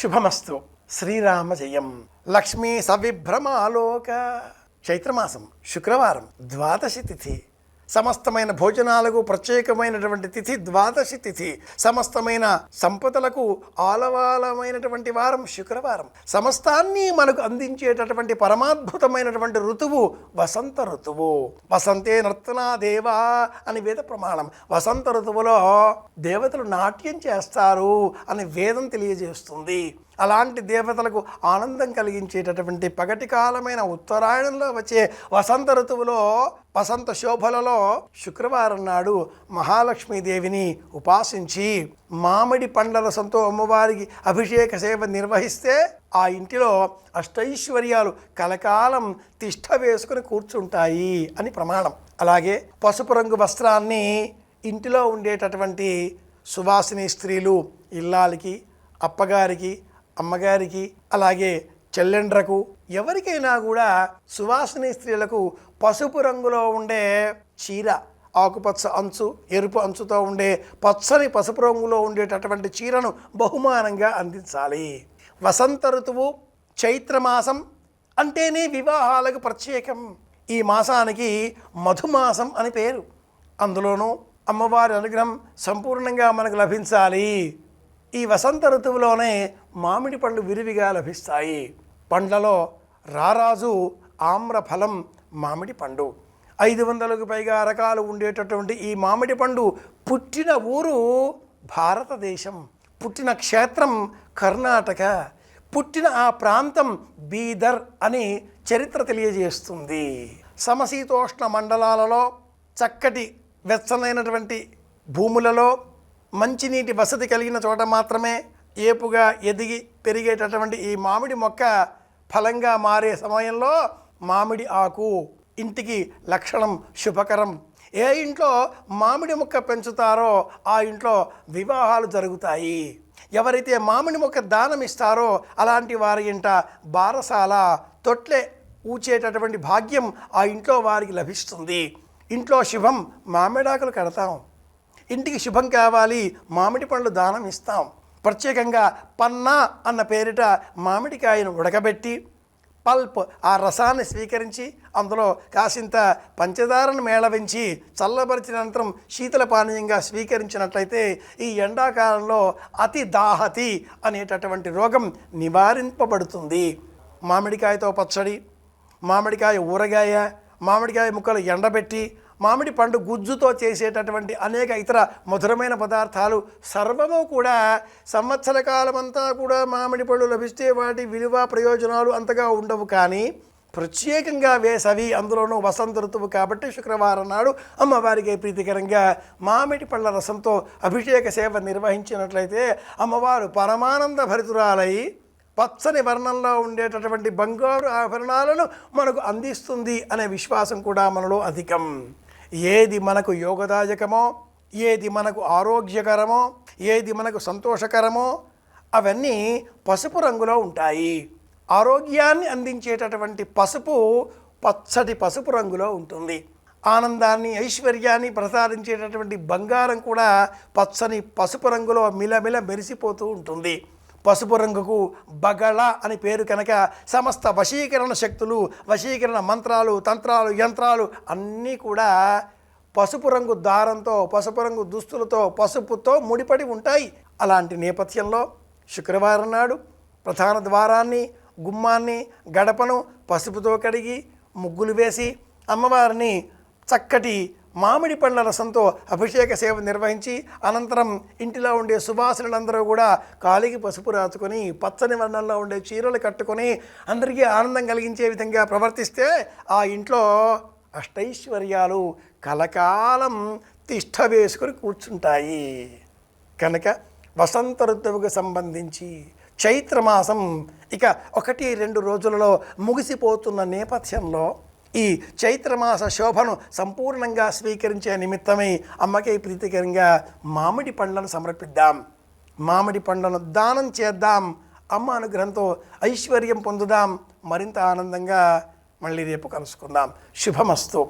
శుభమస్తు. శ్రీరామ జయం. లక్ష్మీ సవిభ్రమాలోక. చైత్రమాసం శుక్రవారం ద్వాదశి తిథి. సమస్తమైన భోజనాలకు ప్రత్యేకమైనటువంటి తిథి ద్వాదశి తిథి. సమస్తమైన సంపదలకు ఆలవాలమైనటువంటి వారం శుక్రవారం. సమస్తాన్ని మనకు అందించేటటువంటి పరమాద్భుతమైనటువంటి ఋతువు వసంత ఋతువు. వసంతే నర్తనా దేవా అని వేద ప్రమాణం. వసంత ఋతువులో దేవతలు నాట్యం చేస్తారు అని వేదం తెలియజేస్తుంది. అలాంటి దేవతలకు ఆనందం కలిగించేటటువంటి పగటి కాలమైన ఉత్తరాయణంలో వచ్చే వసంత ఋతువులో వసంత శోభలలో శుక్రవారం నాడు మహాలక్ష్మీదేవిని ఉపాసించి మామిడి పండ్ల రసంతో అమ్మవారికి అభిషేక సేవ నిర్వహిస్తే ఆ ఇంటిలో అష్టైశ్వర్యాలు కలకాలం తిష్ట వేసుకుని కూర్చుంటాయి అని ప్రమాణం. అలాగే పసుపు రంగు వస్త్రాన్ని ఇంటిలో ఉండేటటువంటి సువాసిని స్త్రీలు ఇల్లాలికి, అప్పగారికి, అమ్మగారికి, అలాగే చెల్లెండ్రకు, ఎవరికైనా కూడా సువాసిని స్త్రీలకు పసుపు రంగులో ఉండే చీర, ఆకుపచ్చ అంచు, ఎరుపు అంచుతో ఉండే పచ్చని పసుపు రంగులో ఉండేటటువంటి చీరను బహుమానంగా అందించాలి. వసంత ఋతువు చైత్రమాసం అంటేనే వివాహాలకు ప్రత్యేకం. ఈ మాసానికి మధుమాసం అని పేరు. అందులోనూ అమ్మవారి అనుగ్రహం సంపూర్ణంగా మనకు లభించాలి. ఈ వసంత ఋతువులోనే మామిడి పండ్లు విరివిగా లభిస్తాయి. పండ్లలో రారాజు ఆమ్రఫలం మామిడి పండు. 500కు పైగా రకాలు ఉండేటటువంటి ఈ మామిడి పండు పుట్టిన ఊరు భారతదేశం, పుట్టిన క్షేత్రం కర్ణాటక, పుట్టిన ఆ ప్రాంతం బీదర్ అని చరిత్ర తెలియజేస్తుంది. సమశీతోష్ణ మండలాలలో చక్కటి వెచ్చనైనటువంటి భూములలో మంచినీటి వసతి కలిగిన చోట మాత్రమే ఏపుగా ఎదిగి పెరిగేటటువంటి ఈ మామిడి మొక్క ఫలంగా మారే సమయంలో మామిడి ఆకు ఇంటికి లక్షణం, శుభకరం. ఏ ఇంట్లో మామిడి మొక్క పెంచుతారో ఆ ఇంట్లో వివాహాలు జరుగుతాయి. ఎవరైతే మామిడి మొక్క దానం ఇస్తారో అలాంటి వారి ఇంట బారసాల, తొట్లే ఊచేటటువంటి భాగ్యం ఆ ఇంట్లో వారికి లభిస్తుంది. ఇంట్లో శుభం, మామిడాకులు కడతాం. ఇంటికి శుభం కావాలి, మామిడి పండ్లు దానం ఇస్తాం. ప్రత్యేకంగా పన్నా అన్న పేరిట మామిడికాయను ఉడకబెట్టి పల్ప్, ఆ రసాన్ని స్వీకరించి అందులో కాసింత పంచదారను మేళవించి చల్లబరిచిన అనంతరం శీతల పానీయంగా స్వీకరించినట్లయితే ఈ ఎండాకాలంలో అతి దాహతి అనేటటువంటి రోగం నివారింపబడుతుంది. మామిడికాయతో పచ్చడి, మామిడికాయ ఊరగాయ, మామిడికాయ ముక్కలు ఎండబెట్టి, మామిడి పండు గుజ్జుతో చేసేటటువంటి అనేక ఇతర మధురమైన పదార్థాలు సర్వము కూడా సంవత్సర కాలమంతా కూడా మామిడి పళ్ళు లభిస్తే వాటి విలువ ప్రయోజనాలు అంతగా ఉండవు. కానీ ప్రత్యేకంగా వేసవి, అందులోనూ వసంత ఋతువు కాబట్టి శుక్రవారం నాడు అమ్మవారికి ప్రీతికరంగా మామిడి పళ్ళ రసంతో అభిషేక సేవ నిర్వహించినట్లయితే అమ్మవారు పరమానంద భరితురాలై పచ్చని వర్ణంలో ఉండేటటువంటి బంగారు ఆభరణాలను మనకు అందిస్తుంది అనే విశ్వాసం కూడా మనలో అధికం. ఏది మనకు యోగదాయకమో, ఏది మనకు ఆరోగ్యకరమో, ఏది మనకు సంతోషకరమో అవన్నీ పసుపు రంగులో ఉంటాయి. ఆరోగ్యాన్ని అందించేటటువంటి పసుపు పచ్చటి పసుపు రంగులో ఉంటుంది. ఆనందాన్ని, ఐశ్వర్యాన్ని ప్రసాదించేటటువంటి బంగారం కూడా పచ్చని పసుపు రంగులో మిలమిల మెరిసిపోతూ ఉంటుంది. పసుపు రంగుకు బగళ అని పేరు కనుక సమస్త వశీకరణ శక్తులు, వశీకరణ మంత్రాలు, తంత్రాలు, యంత్రాలు అన్నీ కూడా పసుపు రంగు దారంతో, పసుపు రంగు దుస్తులతో, పసుపుతో ముడిపడి ఉంటాయి. అలాంటి నేపథ్యంలో శుక్రవారం నాడు ప్రధాన ద్వారాన్ని, గుమ్మాన్ని, గడపను పసుపుతో కడిగి ముగ్గులు వేసి అమ్మవారిని చక్కటి మామిడి పండ్ల రసంతో అభిషేక సేవ నిర్వహించి అనంతరం ఇంటిలో ఉండే సువాసనలందరూ కూడా కాలికి పసుపు రాచుకొని పచ్చని వర్ణంలో ఉండే చీరలు కట్టుకొని అందరికీ ఆనందం కలిగించే విధంగా ప్రవర్తిస్తే ఆ ఇంట్లో అష్టైశ్వర్యాలు కలకాలం తిష్ట వేసుకొని కూర్చుంటాయి. కనుక వసంత ఋతువుకు సంబంధించి చైత్రమాసం ఇక 1-2 రోజులలో ముగిసిపోతున్న నేపథ్యంలో ఈ చైత్రమాస శోభను సంపూర్ణంగా స్వీకరించే నిమిత్తమై అమ్మకే ప్రీతికరంగా మామిడి పండ్లను సమర్పిద్దాం. మామిడి పండ్లను దానం చేద్దాం. అమ్మ అనుగ్రహంతో ఐశ్వర్యం పొందుదాం. మరింత ఆనందంగా మళ్ళీ రేపు కలుసుకుందాం. శుభమస్తు.